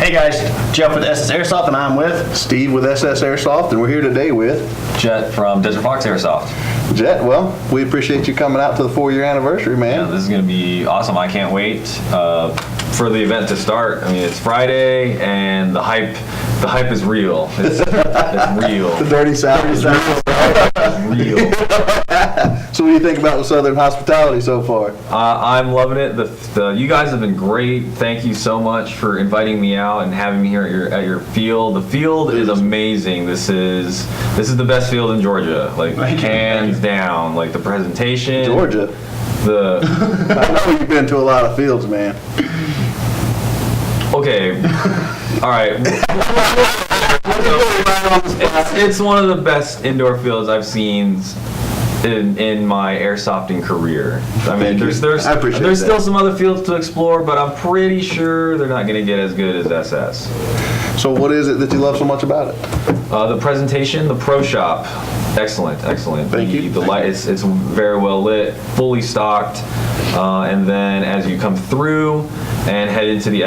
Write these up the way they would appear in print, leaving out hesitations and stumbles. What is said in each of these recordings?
Hey guys, Jeff with SSAIRSOFT, and I'm with Steve with SSAIRSOFT, and we're here today with Jet from Desert Fox Airsoft. Jet. Well, we appreciate you coming out to the 4-year anniversary, man. Yeah, this is going to be awesome. I can't wait for the event to start. I mean, it's Friday, and the hype is real. It's real. The dirty south is real. It's real. So what do you think about the Southern hospitality so far? I'm loving it. You guys have been great. Thank you so much for inviting me out and having me here at your field. The field is amazing. This is the best field in Georgia, like hands down. Like the presentation. Georgia. I know you've been to a lot of fields, man. Okay. All right. It's one of the best indoor fields I've seen in my airsofting career. I mean, there's still some other fields to explore, but I'm pretty sure they're not going to get as good as SS. So what is it that you love so much about it? The presentation, the pro shop, excellent. Thank you. The light, it's very well lit, fully stocked, and then as you come through and head into the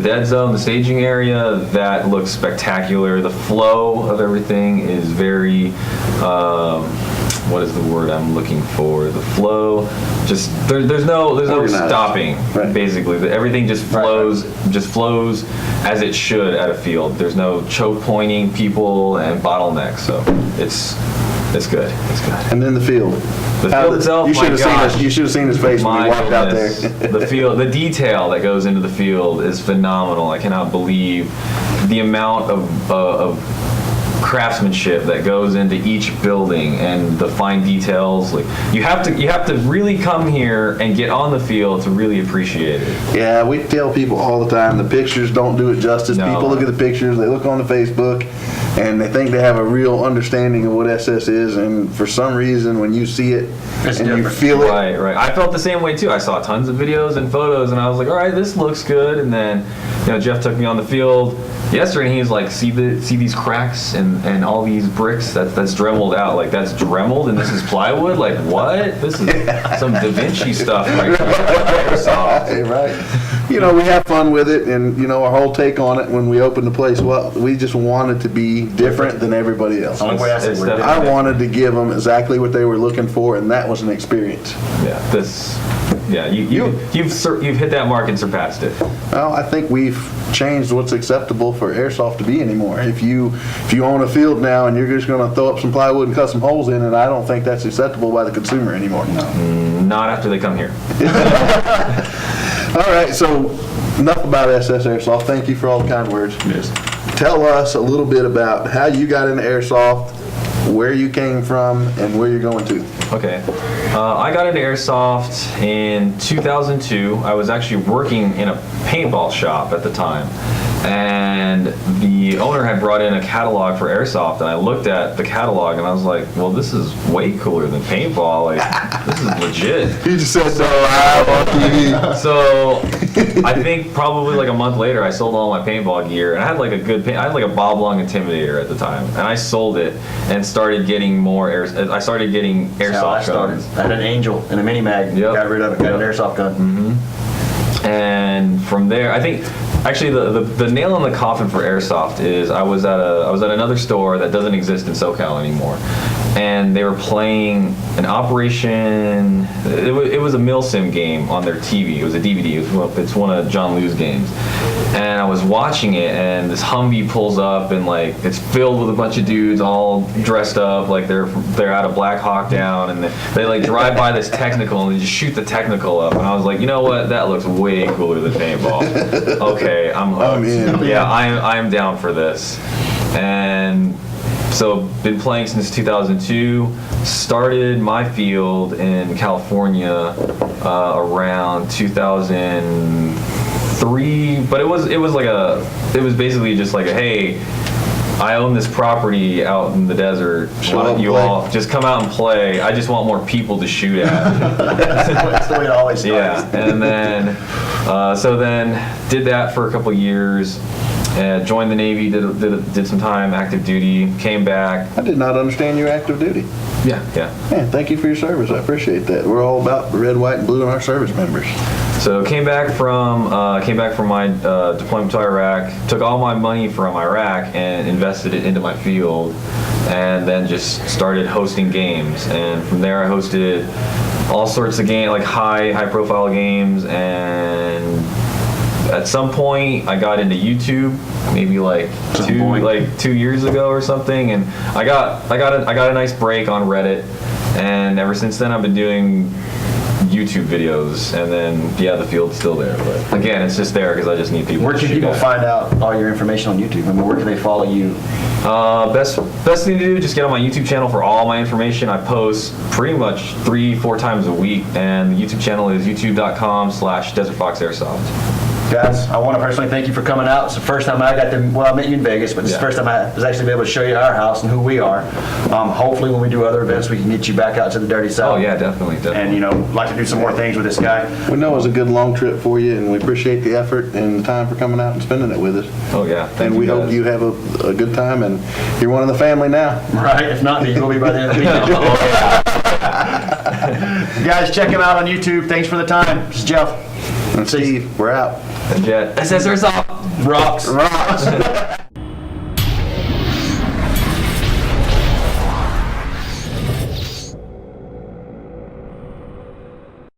dead zone, the staging area, that looks spectacular. The flow of everything is very. What is the word I'm looking for? The flow, just there's no stopping. Right. Basically, everything just flows, as it should at a field. There's no choke pointing people and bottlenecks, so it's good. It's good. And then the field. The field itself, you should have seen his face when he walked out there. The field, the detail that goes into the field is phenomenal. I cannot believe the amount of craftsmanship that goes into each building and the fine details. Like you have to really come here and get on the field to really appreciate it. Yeah, we tell people all the time the pictures don't do it justice. No. People look at the pictures, they look on the Facebook, and they think they have a real understanding of what SS is, and for some reason when you see it you feel it. Right. I felt the same way too. I saw tons of videos and photos and I was like, all right, this looks good. And then Jeff took me on the field yesterday and he's like, see these cracks and all these bricks that's dremeled out. Like that's dremeled and this is plywood? Like what? This is some Da Vinci stuff right here. Right. We have fun with it, and our whole take on it when we opened the place, well, we just wanted to be different than everybody else. I wanted to give them exactly what they were looking for, and that was an experience. You've hit that mark and surpassed it. Well, I think we've changed what's acceptable for airsoft to be anymore. If you own a field now and you're just going to throw up some plywood and cut some holes in it, I don't think that's acceptable by the consumer anymore. No. Not after they come here. All right, so enough about SSAIRSOFT. Thank you for all the kind words. Yes. Tell us a little bit about how you got into airsoft, where you came from, and where you're going to. Okay. I got into airsoft in 2002. I was actually working in a paintball shop at the time. And the owner had brought in a catalog for airsoft, and I looked at the catalog and I was like, well, this is way cooler than paintball. Like, this is legit. He just said so live on TV. So I think probably like a month later, I sold all my paintball gear, and I had like I had like a Bob Long Intimidator at the time, and I sold it and started getting I started getting airsoft guns. I had an Angel and a mini mag. Yep. Got rid of it. Got an airsoft gun. Mm-hmm. And from there, I think actually the nail in the coffin for airsoft is I was at another store that doesn't exist in SoCal anymore, and they were playing an Operation. It was a Milsim game on their TV. It was a DVD. It's one of John Liu's games, and I was watching it, and this Humvee pulls up, and like it's filled with a bunch of dudes all dressed up like they're out of Black Hawk Down, and they like drive by this technical and they just shoot the technical up, and I was like, you know what, that looks way cooler than paintball. Okay, I'm hooked. Yeah, I'm down for this. And so been playing since 2002. Started my field in California around 2003, but it was basically just like a, hey, I own this property out in the desert. Why don't you all just come out and play? I just want more people to shoot at. That's the way it always starts. Yeah, and then so then did that for a couple years. Joined the Navy, did some time active duty, came back. I did not understand your active duty. Yeah. Man, thank you for your service. I appreciate that. We're all about the red, white, and blue in our service members. So came back from my deployment to Iraq, took all my money from Iraq and invested it into my field, and then just started hosting games. And from there I hosted all sorts of games, like high profile games, and at some point I got into YouTube, maybe like 2 years ago or something, and I got a nice break on Reddit, and ever since then I've been doing YouTube videos, and then the field's still there, but again, it's just there because I just need people. Where can people find out all your information on YouTube? I mean, where can they follow you? Best thing to do, just get on my YouTube channel for all my information. I post pretty much 3-4 times a week, and the YouTube channel is youtube.com/DesertFoxAirsoft. Guys, I want to personally thank you for coming out. It's the first time I got to, well, I met you in Vegas, but it's the first time I was actually able to show you our house and who we are. Hopefully when we do other events, we can get you back out to the Dirty South. Oh yeah, definitely. And, like to do some more things with this guy. We know it was a good long trip for you, and we appreciate the effort and the time for coming out and spending it with us. Oh yeah, and we hope you have a good time, and you're one of the family now. Right, if not, you will be by the end of the weekend. Oh yeah. Guys, check him out on YouTube. Thanks for the time. This is Jeff. And Steve, we're out. And Jet. SSAIRSOFT. Rocks. Rocks.